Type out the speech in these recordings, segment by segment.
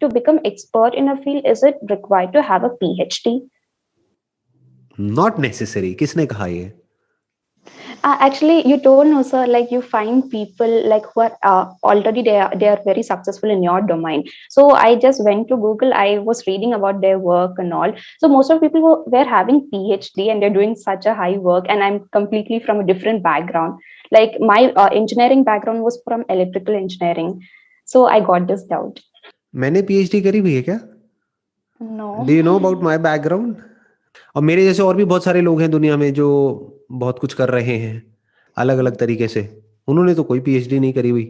to become expert in a field, is it required to have a PhD? Not necessary. किसने कहा ये? Actually, you told no, sir. Like you find people like who are already they are very successful in your domain. So I just went to Google. I was reading about their work and all. So most of people were having PhD and they're doing such a high work. And I'm completely from a different background. Like my engineering background was from electrical engineering. So I got this doubt. मैंने PhD करी हुई है क्या? No. Do you know about my background? और मेरे जैसे और भी बहुत सारे लोग हैं दुनिया में जो बहुत कुछ कर रहे हैं अलग अलग तरीके से। उन्होंने तो कोई PhD नहीं करी हुई।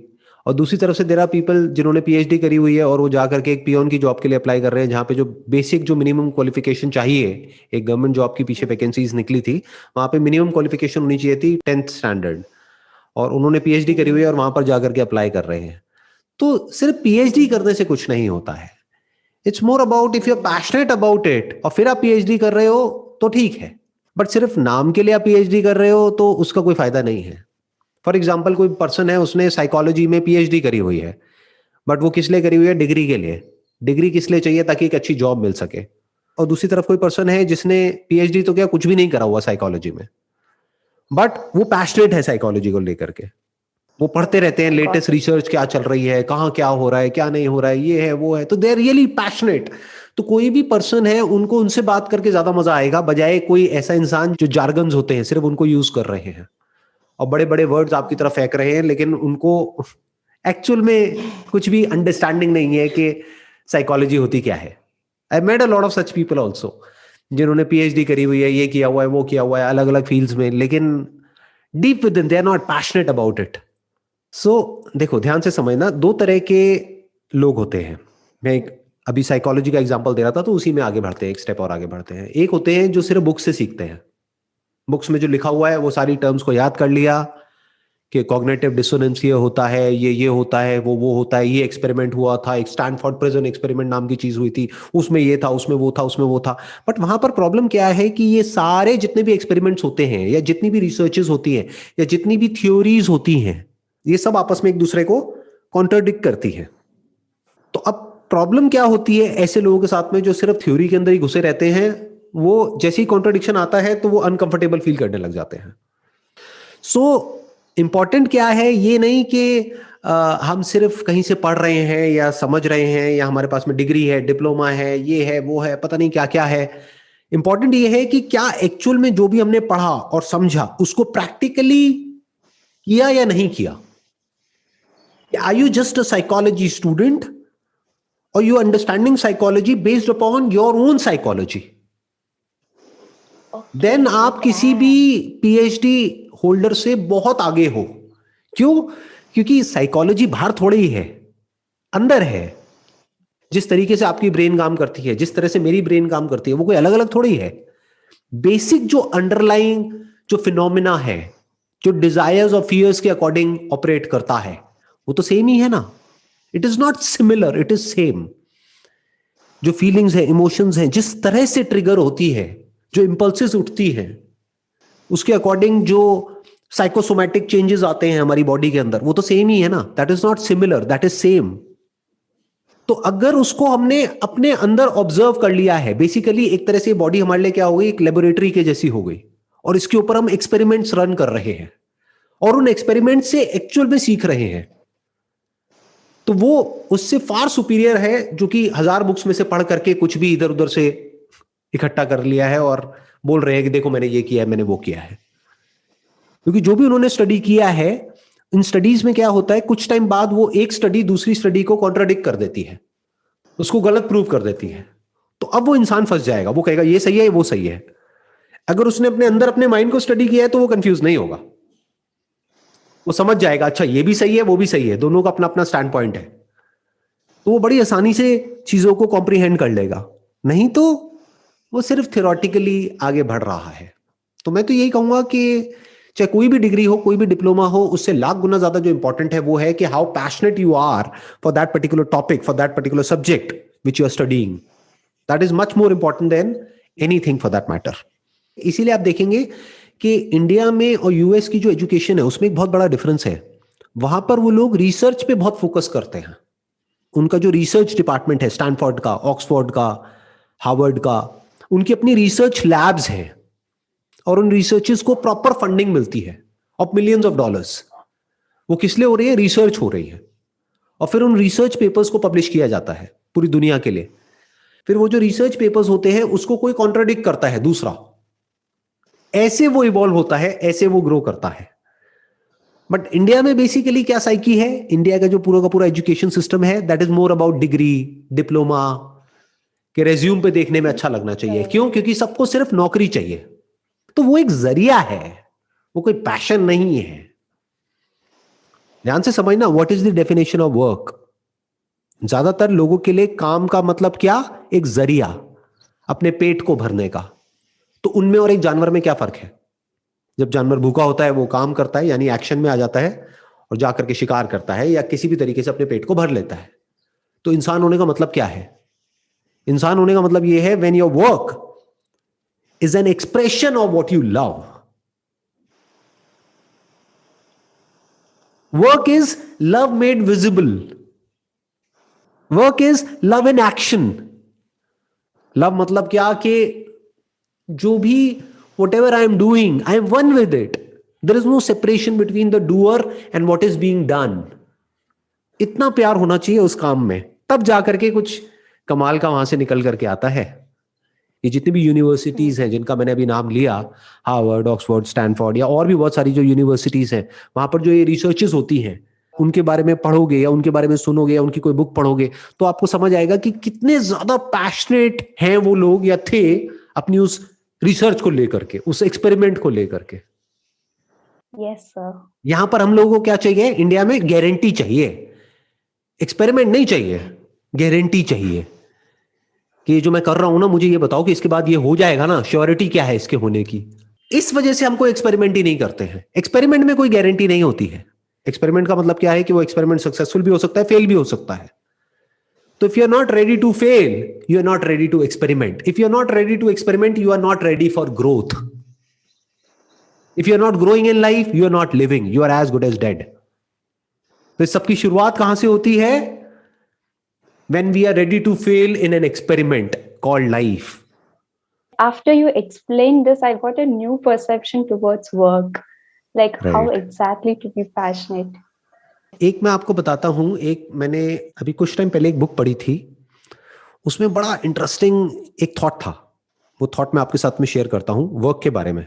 और दूसरी तरफ से देयर आर पीपल जिन्होंने PhD करी हुई है और वो जा करके एक पियोन की जॉब के लिए अप्लाई कर रहे हैं, जहाँ पे जो बेसिक जो मिनिमम क्वालिफिकेशन चाहिए, एक गवर्नमेंट जॉब की पीछे वैकेंसीज निकली थी, वहाँ पे मिनिमम क्वालिफिकेशन होनी चाहिए थी 10th स्टैंडर्ड, और उन्होंने PhD करी हुई है और वहाँ पर जा करके अप्लाई कर रहे हैं। तो सिर्फ PhD करने से कुछ नहीं होता है। It's more about if you are passionate about it और फिर आप PhD कर रहे हो तो ठीक है, बट सिर्फ नाम के लिए आप PhD कर रहे हो तो उसका कोई फायदा नहीं है। फॉर एग्जाम्पल, कोई पर्सन है उसने साइकोलॉजी में PhD करी हुई है, बट वो किस लिए करी हुई है? डिग्री के लिए। डिग्री किस लिए चाहिए? ताकि एक अच्छी जॉब मिल सके। और दूसरी तरफ कोई पर्सन है जिसने PhD तो क्या कुछ भी नहीं करा हुआ साइकोलॉजी में, बट वो पैशनेट है साइकोलॉजी को लेकर के। वो पढ़ते रहते हैं लेटेस्ट रिसर्च क्या चल रही है, कहाँ क्या हो रहा है, क्या नहीं हो रहा है, ये है वो है, तो दे आर रियली पैशनेट। तो कोई भी पर्सन है उनको उनसे बात करके ज्यादा मजा आएगा, बजाय कोई ऐसा इंसान जो जार्गन्स होते हैं सिर्फ उनको यूज कर रहे हैं और बड़े बड़े वर्ड्स आपकी तरफ फेंक रहे हैं, लेकिन उनको एक्चुअल में कुछ भी अंडरस्टैंडिंग नहीं है कि साइकोलॉजी होती क्या है। I made a lot of such people also जिन्होंने PhD करी हुई है, ये किया हुआ है, वो किया हुआ है अलग अलग फील्ड्स में, लेकिन deep within they are not passionate about it. So देखो, ध्यान से समझना, दो तरह के लोग होते हैं। मैं एक अभी साइकोलॉजी का एग्जांपल दे रहा था, तो उसी में आगे बढ़ते हैं, एक स्टेप और आगे बढ़ते हैं। एक होते हैं जो सिर्फ बुक्स से सीखते हैं, बुक्स में जो लिखा हुआ है वो सारी टर्म्स को याद कर लिया कि कॉग्निटिव डिसोनेंस ये होता है, ये होता है, वो होता है, ये एक्सपेरिमेंट हुआ था, एक स्टैनफोर्ड प्रिजन एक्सपेरिमेंट नाम की चीज हुई थी, उसमें ये था, उसमें वो था, उसमें वो था। बट वहां पर प्रॉब्लम क्या है कि ये सारे जितने भी एक्सपेरिमेंट्स होते हैं या जितनी भी रिसर्चेस होती हैं या जितनी भी थ्योरीज होती हैं, ये सब आपस में एक दूसरे को कॉन्ट्रडिक्ट करती है। तो अब प्रॉब्लम क्या होती है ऐसे लोगों के साथ में जो सिर्फ थ्योरी के अंदर ही घुसे रहते हैं? वो जैसे ही कॉन्ट्रडिक्शन आता है तो वो अनकंफर्टेबल फील करने लग जाते हैं। सो इंपॉर्टेंट क्या है, ये नहीं कि हम सिर्फ कहीं से पढ़ रहे हैं या समझ रहे हैं या हमारे पास में डिग्री है, डिप्लोमा है, ये है, वो है, पता नहीं क्या क्या है। इंपॉर्टेंट ये है कि क्या एक्चुअल में जो भी हमने पढ़ा और समझा उसको प्रैक्टिकली किया या नहीं किया। Are you just a psychology student or you understanding psychology based upon your own psychology? Then आप किसी भी PhD होल्डर से बहुत आगे हो। क्यों? क्योंकि साइकोलॉजी बाहर थोड़ी ही है, अंदर है। जिस तरीके से आपकी ब्रेन काम करती है, जिस तरह से मेरी ब्रेन काम करती है, वो कोई अलग अलग थोड़ी है। बेसिक जो अंडरलाइंग जो फिनोमिना है, जो डिजायर्स और फियर्स के अकॉर्डिंग ऑपरेट करता है, वो तो सेम ही है ना। It is not similar, it is same. जो फीलिंग्स है, इमोशंस हैं, जिस तरह से ट्रिगर होती है, जो इंपल्सेस उठती हैं, उसके अकॉर्डिंग जो साइकोसोमैटिक चेंजेस आते हैं हमारी बॉडी के अंदर, वो तो सेम ही है ना। That is not similar, that is same. तो अगर उसको हमने अपने अंदर ऑब्जर्व कर लिया है, बेसिकली एक तरह से बॉडी हमारे लिए क्या हो गई, एक लेबोरेटरी के जैसी हो गई, और इसके ऊपर हम एक्सपेरिमेंट्स रन कर रहे हैं और उन एक्सपेरिमेंट से एक्चुअल में सीख रहे हैं, तो वो उससे फार सुपीरियर है जो कि 1000 बुक्स में से पढ़ करके कुछ भी इधर उधर से इकट्ठा कर लिया है और बोल रहे हैं कि देखो मैंने ये किया है, मैंने वो किया है। क्योंकि जो भी उन्होंने स्टडी किया है, इन स्टडीज में क्या होता है, कुछ टाइम बाद वो एक स्टडी दूसरी स्टडी को कॉन्ट्राडिक्ट कर देती है, उसको गलत प्रूव कर देती है। तो अब वो इंसान फंस जाएगा, वो कहेगा ये सही है, वो सही है। अगर उसने अपने अंदर अपने माइंड को स्टडी किया है तो वो कंफ्यूज नहीं होगा, वो समझ जाएगा अच्छा ये भी सही है, वो भी सही है, दोनों का अपना अपना स्टैंड पॉइंट है। तो वो बड़ी आसानी से चीजों को कॉम्प्रिहेंड कर लेगा। नहीं तो वो सिर्फ थियोरेटिकली आगे बढ़ रहा है। तो मैं तो यही कहूंगा कि चाहे कोई भी डिग्री हो, कोई भी डिप्लोमा हो, उससे लाख गुना ज्यादा जो इंपॉर्टेंट है वो है कि how passionate you are for that particular topic, for that particular subject which you are studying. That is much more important than anything for that matter. इसीलिए आप देखेंगे कि इंडिया में और यूएस की जो एजुकेशन है उसमें एक बहुत बड़ा डिफरेंस है। वहां पर वो लोग रिसर्च पे बहुत फोकस करते हैं, उनका जो रिसर्च डिपार्टमेंट है, स्टैनफोर्ड का, ऑक्सफोर्ड का, हार्वर्ड का, उनकी अपनी रिसर्च लैब्स हैं और उन रिसर्चेस को प्रॉपर फंडिंग मिलती है ऑफ मिलियंस ऑफ डॉलर्स। वो किस लिए हो रही है? रिसर्च हो रही है, और फिर उन रिसर्च पेपर्स को पब्लिश किया जाता है पूरी दुनिया के लिए। फिर वो जो रिसर्च पेपर्स होते हैं उसको कोई कॉन्ट्राडिक्ट करता है दूसरा, ऐसे वो इवॉल्व होता है, ऐसे वो ग्रो करता है। बट इंडिया में बेसिकली क्या साइकी है, इंडिया का जो पूरा का पूरा एजुकेशन सिस्टम है, that is more about degree, diploma के रेज्यूम पे देखने में अच्छा लगना चाहिए। क्यों? क्योंकि सबको सिर्फ नौकरी चाहिए। तो वो एक जरिया है, वो कोई पैशन नहीं है। ध्यान से समझना, what is the definition of work. ज्यादातर लोगों के लिए काम का मतलब क्या? एक जरिया अपने पेट को भरने का। तो उनमें और एक जानवर में क्या फर्क है? जब जानवर भूखा होता है वो काम करता है, यानी एक्शन में आ जाता है और जाकर के शिकार करता है या किसी भी तरीके से अपने पेट को भर लेता है। तो इंसान होने का मतलब क्या है? इंसान होने का मतलब यह है when your work is an expression of what you love. Work is love made visible. Work is love in action. Love मतलब क्या? कि जो भी whatever I am doing, I am one with it. There is no separation between the doer and what is being done. इतना प्यार होना चाहिए उस काम में, तब जाकर के कुछ कमाल का वहां से निकल करके आता है। ये जितनी भी यूनिवर्सिटीज हैं जिनका मैंने अभी नाम लिया, हार्वर्ड, ऑक्सफोर्ड, स्टैनफोर्ड या और भी बहुत सारी जो यूनिवर्सिटीज हैं, वहां पर जो ये रिसर्चेस होती हैं उनके बारे में पढ़ोगे या उनके बारे में सुनोगे या उनकी कोई बुक पढ़ोगे तो आपको समझ आएगा कि कितने ज्यादा पैशनेट हैं वो लोग या थे अपनी उस रिसर्च को लेकर के, उस एक्सपेरिमेंट को लेकर के। Yes sir. यहां पर हम लोगों को क्या चाहिए? इंडिया में गारंटी चाहिए, एक्सपेरिमेंट नहीं चाहिए, गारंटी चाहिए कि जो मैं कर रहा हूं ना, मुझे ये बताओ कि इसके बाद ये हो जाएगा ना, श्योरिटी क्या है इसके होने की। इस वजह से हम कोई एक्सपेरिमेंट ही नहीं करते हैं। एक्सपेरिमेंट में कोई गारंटी नहीं होती है। एक्सपेरिमेंट का मतलब क्या है कि वो एक्सपेरिमेंट सक्सेसफुल भी हो सकता है, फेल भी हो सकता है। So if you're not ready to fail, you're not ready to experiment. If you're not ready to experiment, you are not ready for growth. If you're not growing in life, you are not living. You are as good as dead. तो इस सबकी शुरुआत कहां से होती है? When we are ready to fail in an experiment called life. After you explained this, I got a new perception towards work. Like how exactly to be passionate. एक मैं आपको बताता हूं, एक मैंने अभी कुछ टाइम पहले एक बुक पढ़ी थी, उसमें बड़ा इंटरेस्टिंग एक थॉट था। वो थॉट मैं आपके साथ में शेयर करता हूं वर्क के बारे में।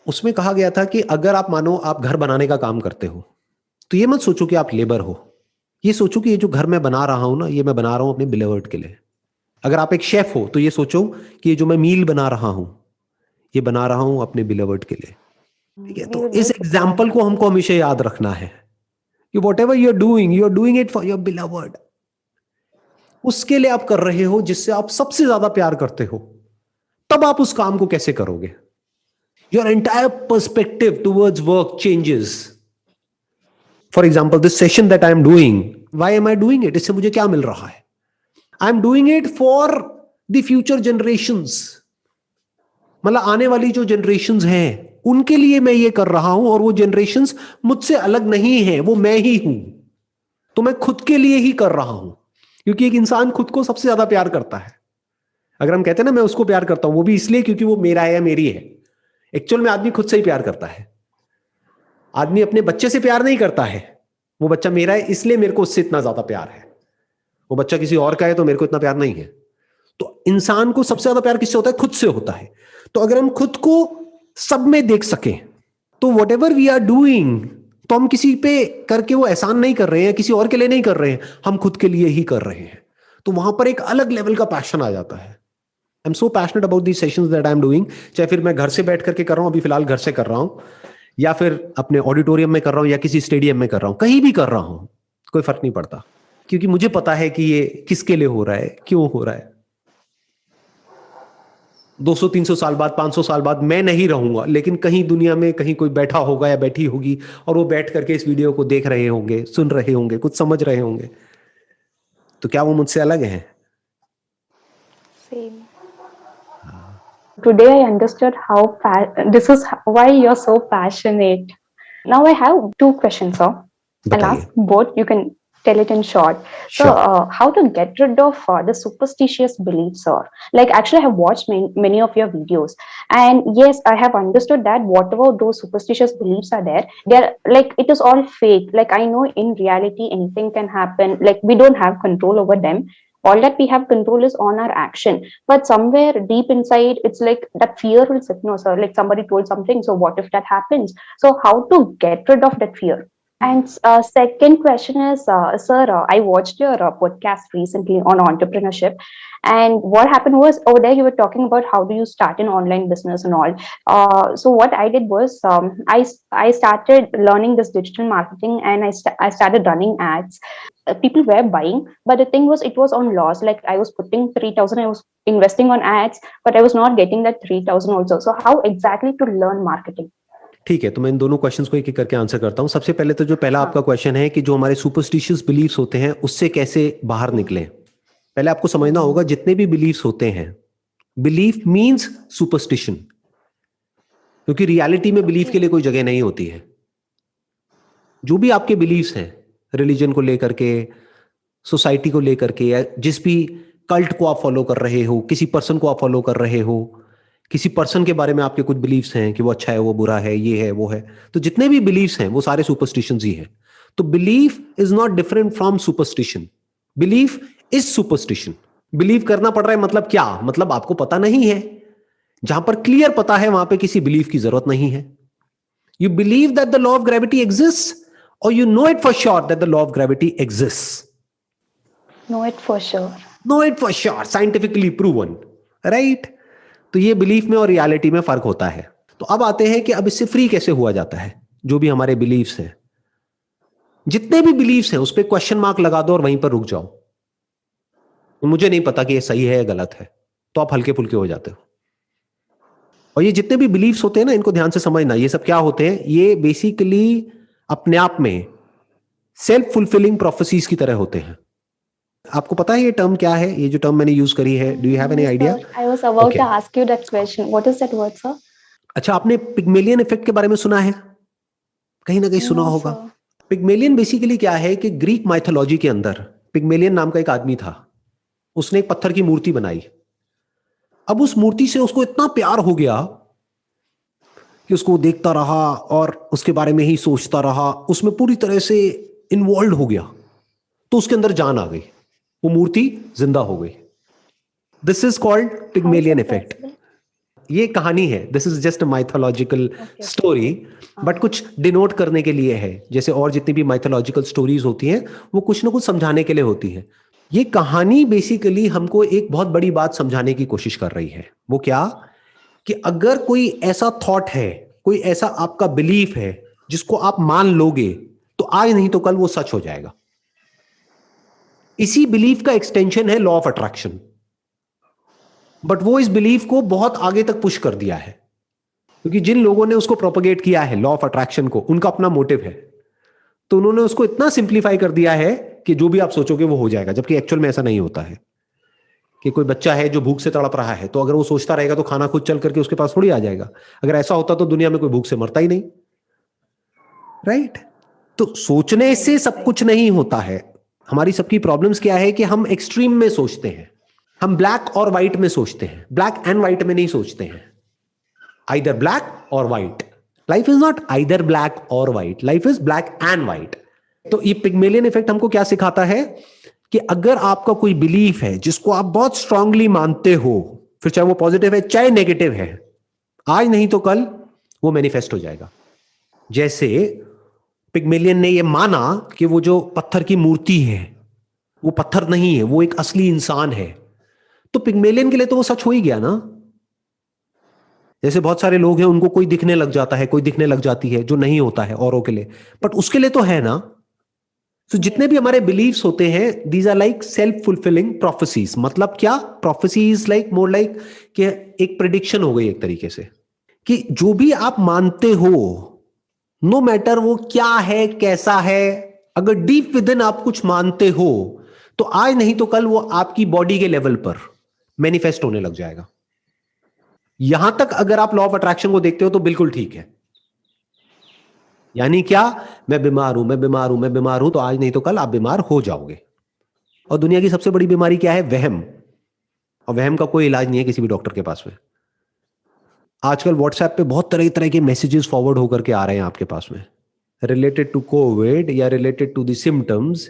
उसमें कहा गया था कि अगर आप मानो आप घर बनाने का काम करते हो तो ये मत सोचो कि आप लेबर हो, ये सोचो कि ये जो घर मैं बना रहा हूं ना, ये मैं बना रहा हूं अपने बिलवर्ड के लिए। अगर आप एक शेफ हो तो ये सोचो कि ये जो मैं मील बना रहा हूं ये बना रहा हूं अपने बिलवर्ड के लिए। ठीक है? तो इस एग्जाम्पल को हमको हमेशा याद रखना है कि whatever you are doing it for your beloved. उसके लिए आप कर रहे हो जिससे आप सबसे ज्यादा प्यार करते हो, तब आप उस काम को कैसे करोगे? Your entire perspective towards work changes. For example this session that I am doing, why am I doing it? इससे मुझे क्या मिल रहा है? I am doing it for the future generations. मतलब आने वाली जो जनरेशंस हैं उनके लिए मैं ये कर रहा हूं, और वो जनरेशंस मुझसे अलग नहीं है, वो मैं ही हूं। तो मैं खुद के लिए ही कर रहा हूं, क्योंकि एक इंसान खुद को सबसे ज्यादा प्यार करता है। अगर हम कहते हैं ना मैं उसको प्यार करता हूं, वो भी इसलिए क्योंकि वो मेरा है या मेरी है। एक्चुअल में आदमी खुद से ही प्यार करता है। आदमी अपने बच्चे से प्यार नहीं करता है, वो बच्चा मेरा है इसलिए मेरे को उससे इतना ज्यादा प्यार है, वो बच्चा किसी और का है तो मेरे को इतना प्यार नहीं है। तो इंसान को सबसे ज्यादा प्यार किससे होता है? खुद से होता है। तो अगर हम खुद को सब में देख सकें तो whatever we are doing, तो हम किसी पे करके वो एहसान नहीं कर रहे हैं, किसी और के लिए नहीं कर रहे हैं, हम खुद के लिए ही कर रहे हैं। तो वहां पर एक अलग लेवल का पैशन आ जाता है। I am so passionate about the sessions that I am doing, चाहे फिर मैं घर से बैठ करके कर रहा हूं, अभी फिलहाल घर से कर रहा हूं, या फिर अपने ऑडिटोरियम में कर रहा हूं, या किसी स्टेडियम में कर रहा हूं, कहीं भी कर रहा हूं, कोई फर्क नहीं पड़ता, क्योंकि मुझे पता है कि ये किसके लिए हो रहा है, क्यों हो रहा है। 200-300 साल बाद, 500 साल बाद मैं नहीं रहूंगा, लेकिन कहीं दुनिया में कहीं कोई बैठा होगा या बैठी होगी और वो बैठ करके इस वीडियो को देख रहे होंगे, सुन रहे होंगे, कुछ समझ रहे होंगे। तो क्या वो मुझसे अलग हैं? Same. Today I understood how this is why you're so passionate. Now I have two questions, sir. I'll ask both. You can tell it in short. So, Sure. how to get rid of the superstitious beliefs, or like actually, I have watched many of your videos, and yes, I have understood that whatever those superstitious beliefs are there, they're like it is all fake. Like I know in reality anything can happen. Like we don't have control over them. All that we have control is on our action. But somewhere deep inside, it's like that fear will sit. No, sir. Like somebody told something. So what if that happens? So how to get rid of that fear? And second question is, sir, I watched your podcast recently on entrepreneurship, and what happened was over there you were talking about how do you start an online business and all. So what I did was I started learning this digital marketing, and I started running ads. People were buying, but the thing was it was on loss. Like I was putting 3,000, I was investing on ads, but I was not getting that 3,000 also. So how exactly to learn marketing? ठीक है, तो मैं इन दोनों questions को एक एक करके answer करता हूँ। सबसे पहले तो जो पहला आपका क्वेश्चन है कि जो हमारे सुपरस्टिशियस बिलीफ्स होते हैं उससे कैसे बाहर निकलें। पहले आपको समझना होगा जितने भी बिलीफ्स होते हैं, बिलीफ मींस सुपरस्टिशन, क्योंकि रियलिटी में बिलीफ के लिए कोई जगह नहीं होती है। जो भी आपके बिलीफ्स हैं, रिलीजन को लेकर के, सोसाइटी को लेकर के, या जिस भी कल्ट को आप फॉलो कर रहे हो, किसी पर्सन को आप फॉलो कर रहे हो, किसी पर्सन के बारे में आपके कुछ बिलीफ्स हैं कि वो अच्छा है, वो बुरा है, ये है, वो है, तो जितने भी बिलीफ्स हैं वो सारे सुपरस्टिशंस ही हैं। तो belief is not different from superstition. Belief is superstition. Believe करना पड़ रहा है मतलब क्या? मतलब आपको पता नहीं है। जहां पर क्लियर पता है वहां पे किसी बिलीफ की जरूरत नहीं है। You believe that the law of gravity exist, or you know it for sure that the law of gravity exists. Know it for sure. Know it for sure, scientifically proven, right? तो ये belief में और reality में फर्क होता है। तो अब आते हैं कि अब इससे फ्री कैसे हुआ जाता है। जो भी हमारे बिलीफ्स हैं, जितने भी बिलीफ्स हैं उस पर क्वेश्चन मार्क लगा दो और वहीं पर रुक जाओ। मुझे नहीं पता कि ये सही है या गलत है, तो आप हल्के फुल्के हो जाते हो। और ये जितने भी बिलीफ्स होते हैं ना, इनको ध्यान से समझना। ये सब क्या होते हैं? ये बेसिकली अपने आप में सेल्फ फुलफिलिंग प्रोफेसीज की तरह होते हैं। आपको पता है ये टर्म क्या है? ये जो टर्म मैंने यूज करी है, do you have any idea? I was about to ask you that question. What is that word, sir? अच्छा, आपने पिग्मेलियन इफेक्ट के बारे में सुना है? कहीं ना कहीं सुना होगा। पिग्मेलियन बेसिकली क्या है कि ग्रीक माइथोलॉजी के अंदर पिग्मेलियन नाम का एक आदमी था। उसने एक पत्थर की मूर्ति बनाई। अब उस मूर्ति से उसको इतना प्यार हो गया कि उसको देखता रहा और उसके बारे में ही सोचता रहा, उसमें पूरी तरह से इन्वॉल्व हो गया। तो उसके अंदर जान आ गई, वो मूर्ति जिंदा हो गई। This is called Pygmalion effect. ये कहानी है, this is just a mythological story, but कुछ डिनोट करने के लिए है। जैसे और जितनी भी माइथोलॉजिकल स्टोरीज होती हैं वो कुछ ना कुछ समझाने के लिए होती है। ये कहानी बेसिकली हमको एक बहुत बड़ी बात समझाने की कोशिश कर रही है। वो क्या? कि अगर कोई ऐसा थॉट है, कोई ऐसा आपका बिलीफ है जिसको आप मान लोगे, तो आज नहीं तो कल वो सच हो जाएगा। इसी बिलीफ का एक्सटेंशन है लॉ ऑफ अट्रैक्शन, बट वो इस बिलीफ को बहुत आगे तक पुश कर दिया है, क्योंकि जिन लोगों ने उसको प्रोपगेट किया है लॉ ऑफ अट्रैक्शन को, उनका अपना मोटिव है। तो उन्होंने उसको इतना सिंप्लीफाई कर दिया है कि जो भी आप सोचोगे वो हो जाएगा, जबकि एक्चुअल में ऐसा नहीं होता है। कि कोई बच्चा है जो भूख से तड़प रहा है, तो अगर वो सोचता रहेगा तो खाना खुद चल करके उसके पास थोड़ी आ जाएगा। अगर ऐसा होता तो दुनिया में कोई भूख से मरता ही नहीं, राइट? तो सोचने से सब कुछ नहीं होता है। हमारी सबकी प्रॉब्लम्स क्या है कि हम एक्सट्रीम में सोचते हैं। हम ब्लैक और व्हाइट में सोचते हैं, ब्लैक एंड व्हाइट में नहीं सोचते हैं। आइदर ब्लैक और white. Life is not either black और white, life is black and white. तो ये पिग्मेलियन इफेक्ट हमको क्या सिखाता है कि अगर आपका कोई बिलीफ है जिसको आप बहुत स्ट्रांगली मानते हो, फिर चाहे वो पॉजिटिव है चाहे नेगेटिव है, आज नहीं तो कल वो मैनिफेस्ट हो जाएगा। जैसे पिग्मेलियन ने ये माना कि वो जो पत्थर की मूर्ति है वो पत्थर नहीं है, वो एक असली इंसान है। तो पिग्मेलियन के लिए तो वो सच हो ही गया ना। जैसे बहुत सारे लोग हैं, उनको कोई दिखने लग जाता है, कोई दिखने लग जाती है, जो नहीं होता है औरों के लिए, बट उसके लिए तो है ना। तो जितने भी हमारे बिलीव्स होते हैं, these are like self fulfilling prophecies. मतलब क्या? Prophecy is like more like कि एक प्रिडिक्शन हो गई एक तरीके से, कि जो भी आप मानते हो, नो मैटर वो क्या है, कैसा है, अगर डीप विद इन आप कुछ मानते हो, तो आज नहीं तो कल वो आपकी बॉडी के लेवल पर मैनिफेस्ट होने लग जाएगा। यहां तक अगर आप लॉ ऑफ अट्रैक्शन को देखते हो तो बिल्कुल ठीक है। यानी क्या, मैं बीमार हूं, मैं बीमार हूं, मैं बीमार हूं, तो आज नहीं तो कल आप बीमार हो जाओगे। और दुनिया की सबसे बड़ी बीमारी क्या है? वहम। और वहम का कोई इलाज नहीं है किसी भी डॉक्टर के पास में। आजकल व्हाट्सएप पे बहुत तरह तरह के मैसेजेस फॉरवर्ड होकर के आ रहे हैं आपके पास में, रिलेटेड टू कोविड या रिलेटेड टू द सिम्टम्स,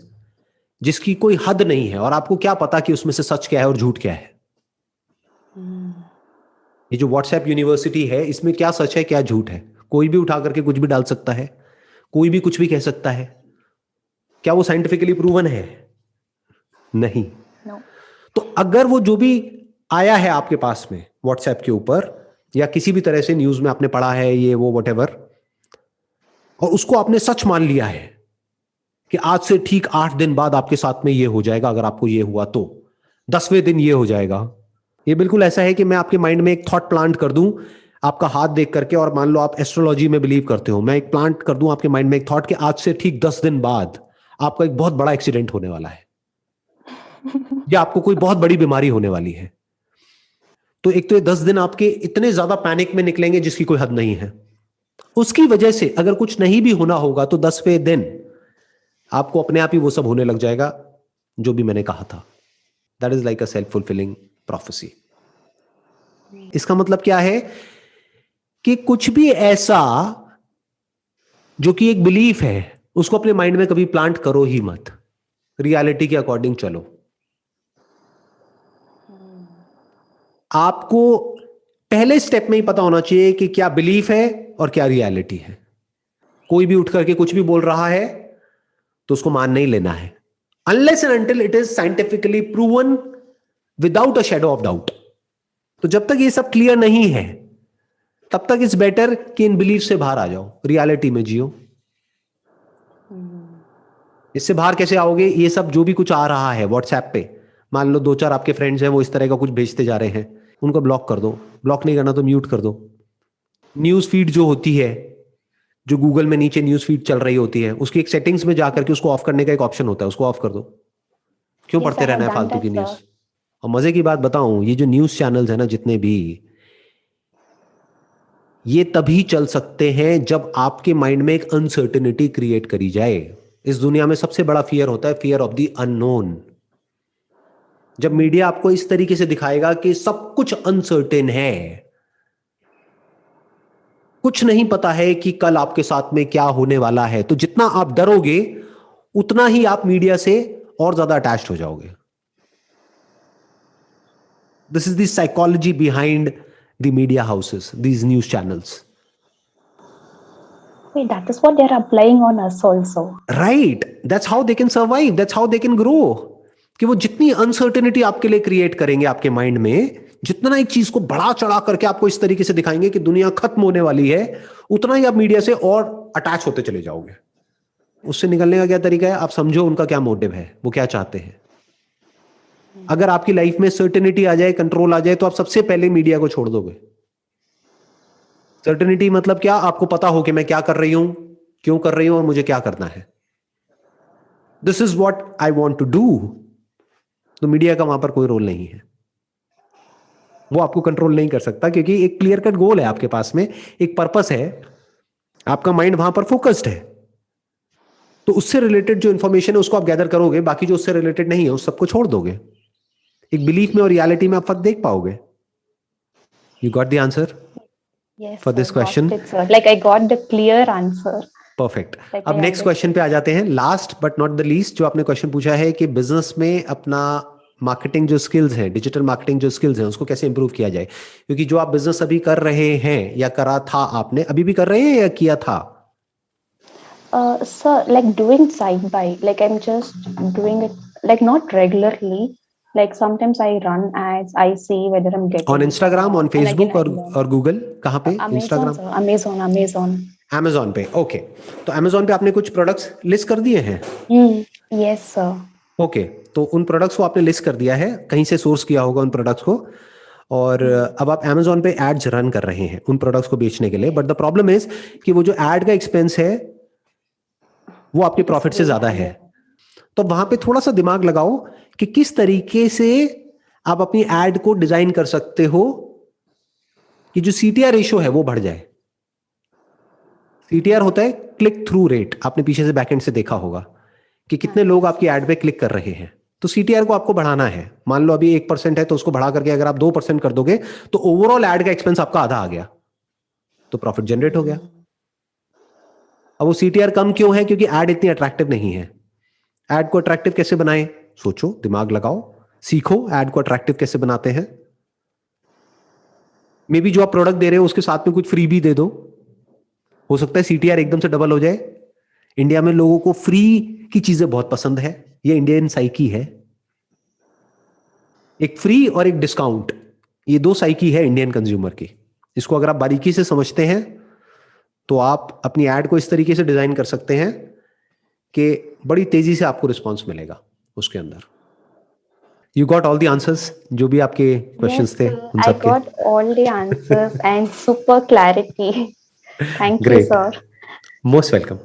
जिसकी कोई हद नहीं है, और आपको क्या पता कि उसमें से सच क्या है और झूठ क्या है। ये जो व्हाट्सएप यूनिवर्सिटी है, इसमें क्या सच है क्या झूठ है? कोई भी उठा करके कुछ भी डाल सकता है, कोई भी कुछ भी कह सकता है। क्या वो साइंटिफिकली प्रूवन है? नहीं। No. तो अगर वो जो भी आया है आपके पास में व्हाट्सएप के ऊपर, या किसी भी तरह से न्यूज में आपने पढ़ा है, ये वो वटेवर, और उसको आपने सच मान लिया है कि आज से ठीक 8 दिन बाद आपके साथ में ये हो जाएगा, अगर आपको ये हुआ तो 10वें दिन ये हो जाएगा। ये बिल्कुल ऐसा है कि मैं आपके माइंड में एक थॉट प्लांट कर दूं आपका हाथ देख करके, और मान लो आप एस्ट्रोलॉजी में बिलीव करते हो, मैं एक प्लांट कर दूं आपके माइंड में एक थॉट कि आज से ठीक 10 दिन बाद आपका एक बहुत बड़ा एक्सीडेंट होने वाला है, या आपको कोई बहुत बड़ी बीमारी होने वाली है। तो एक तो ये 10 दिन आपके इतने ज्यादा पैनिक में निकलेंगे जिसकी कोई हद नहीं है। उसकी वजह से अगर कुछ नहीं भी होना होगा तो 10वें दिन आपको अपने आप ही वो सब होने लग जाएगा जो भी मैंने कहा था। That is like a self fulfilling prophecy. इसका मतलब क्या है कि कुछ भी ऐसा जो कि एक बिलीफ है, उसको अपने माइंड में कभी प्लांट करो ही मत। रियलिटी के अकॉर्डिंग चलो। आपको पहले स्टेप में ही पता होना चाहिए कि क्या बिलीफ है और क्या रियलिटी है। कोई भी उठ करके कुछ भी बोल रहा है तो उसको मान नहीं लेना है, unless and until it is scientifically proven without a shadow of doubt. तो जब तक ये सब क्लियर नहीं है, तब तक इट्स बेटर कि इन बिलीफ से बाहर आ जाओ, रियलिटी में जियो। इससे बाहर कैसे आओगे? ये सब जो भी कुछ आ रहा है व्हाट्सएप पे, मान लो 2-4 आपके फ्रेंड्स हैं वो इस तरह का कुछ भेजते जा रहे हैं, उनको ब्लॉक कर दो। ब्लॉक नहीं करना तो म्यूट कर दो। न्यूज फीड जो होती है, जो गूगल में नीचे न्यूज फीड चल रही होती है, उसकी एक सेटिंग्स में जाकर के उसको ऑफ करने का एक ऑप्शन होता है, उसको ऑफ कर दो। क्यों Yes, पढ़ते I रहना have है done फालतू that, की न्यूज? sir. और मजे की बात बताऊं, ये जो न्यूज चैनल्स है ना जितने भी, ये तभी चल सकते हैं जब आपके माइंड में एक अनसर्टेनिटी क्रिएट करी जाए। इस दुनिया में सबसे बड़ा फियर होता है फियर ऑफ द अननोन। जब मीडिया आपको इस तरीके से दिखाएगा कि सब कुछ अनसर्टेन है, कुछ नहीं पता है कि कल आपके साथ में क्या होने वाला है, तो जितना आप डरोगे उतना ही आप मीडिया से और ज्यादा अटैच्ड हो जाओगे। This is the psychology behind the media houses, these news channels. Wait, that is what they're applying on us also. Right, that's how they can survive, that's how they can grow. कि वो जितनी uncertainty आपके लिए create करेंगे आपके mind में, जितना एक चीज को बढ़ा चढ़ा करके आपको इस तरीके से दिखाएंगे कि दुनिया खत्म होने वाली है, उतना ही आप मीडिया से और अटैच होते चले जाओगे। उससे निकलने का क्या तरीका है? आप समझो उनका क्या मोटिव है, वो क्या चाहते हैं। अगर आपकी लाइफ में सर्टेनिटी आ जाए, कंट्रोल आ जाए, तो आप सबसे पहले मीडिया को छोड़ दोगे। सर्टेनिटी मतलब क्या? आपको पता हो कि मैं क्या कर रही हूं, क्यों कर रही हूं, और मुझे क्या करना है। This is what I want to do. तो मीडिया का वहां पर कोई रोल नहीं है, वो आपको कंट्रोल नहीं कर सकता, क्योंकि एक क्लियर कट गोल है आपके पास में, एक पर्पस है, आपका माइंड वहां पर फोकस्ड है। तो उससे रिलेटेड जो इंफॉर्मेशन है उसको आप गैदर करोगे, बाकी जो उससे रिलेटेड नहीं है उस सबको छोड़ दोगे। एक बिलीफ में और रियलिटी में आप फर्क देख पाओगे। You got the answer Yes, for sir. This question? Got it, sir. Like I got the clear answer. Perfect. Like अब I नेक्स्ट क्वेश्चन पे understood. आ जाते हैं, last but not the least. जो आपने क्वेश्चन पूछा है कि बिजनेस में अपना मार्केटिंग जो स्किल्स हैं, डिजिटल मार्केटिंग जो स्किल्स हैं, उसको कैसे इंप्रूव किया जाए। क्योंकि जो आप बिजनेस अभी कर रहे हैं या करा था आपने, अभी भी कर रहे हैं या किया था? Sir, like doing side by, like I'm just doing it, like not regularly. Like sometimes I run ads, I see whether I'm on getting it or Instagram, on not, and again Facebook I और learn. Google? कहाँ पे? Amazon, Instagram, sir. Amazon. amazon पे। Okay, तो amazon पे आपने कुछ products list कर दिए हैं? Yes, sir. ओके, तो उन प्रोडक्ट्स को आपने लिस्ट कर दिया है, कहीं से सोर्स किया होगा उन प्रोडक्ट्स को, और अब आप Amazon पे एड्स रन कर रहे हैं उन प्रोडक्ट्स को बेचने के लिए। बट द प्रॉब्लम इज कि वो जो एड का एक्सपेंस है वो आपके It is प्रॉफिट से way ज्यादा है। higher. तो वहां पे थोड़ा सा दिमाग लगाओ कि किस तरीके से आप अपनी एड को डिजाइन कर सकते हो कि जो CTR रेशियो है वो बढ़ जाए। CTR होता है क्लिक थ्रू रेट। आपने पीछे से बैकएंड से देखा होगा कि कितने लोग आपकी एड पे क्लिक कर रहे हैं। तो CTR को आपको बढ़ाना है। मान लो अभी 1% है, तो उसको बढ़ा करके अगर आप 2% कर दोगे तो ओवरऑल एड का एक्सपेंस आपका आधा आ गया, तो प्रॉफिट जनरेट हो गया। अब वो CTR कम क्यों है? क्योंकि एड इतनी अट्रैक्टिव नहीं है। एड को अट्रैक्टिव कैसे बनाएं? सोचो, दिमाग लगाओ, सीखो एड को अट्रैक्टिव कैसे बनाते हैं। मे बी जो आप प्रोडक्ट दे रहे हो उसके साथ में कुछ फ्री भी दे दो, हो सकता है CTR एकदम से डबल हो जाए। इंडिया में लोगों को फ्री की चीजें बहुत पसंद है, ये इंडियन साइकी है। एक फ्री और एक डिस्काउंट, ये दो साइकी है इंडियन कंज्यूमर की। इसको अगर आप बारीकी से समझते हैं तो आप अपनी एड को इस तरीके से डिजाइन कर सकते हैं कि बड़ी तेजी से आपको रिस्पॉन्स मिलेगा उसके अंदर। You got all the answers? जो भी आपके क्वेश्चंस Yes, थे sir. उन I सबके? got all the answers and super clarity. Thank you, great, sir. Most welcome.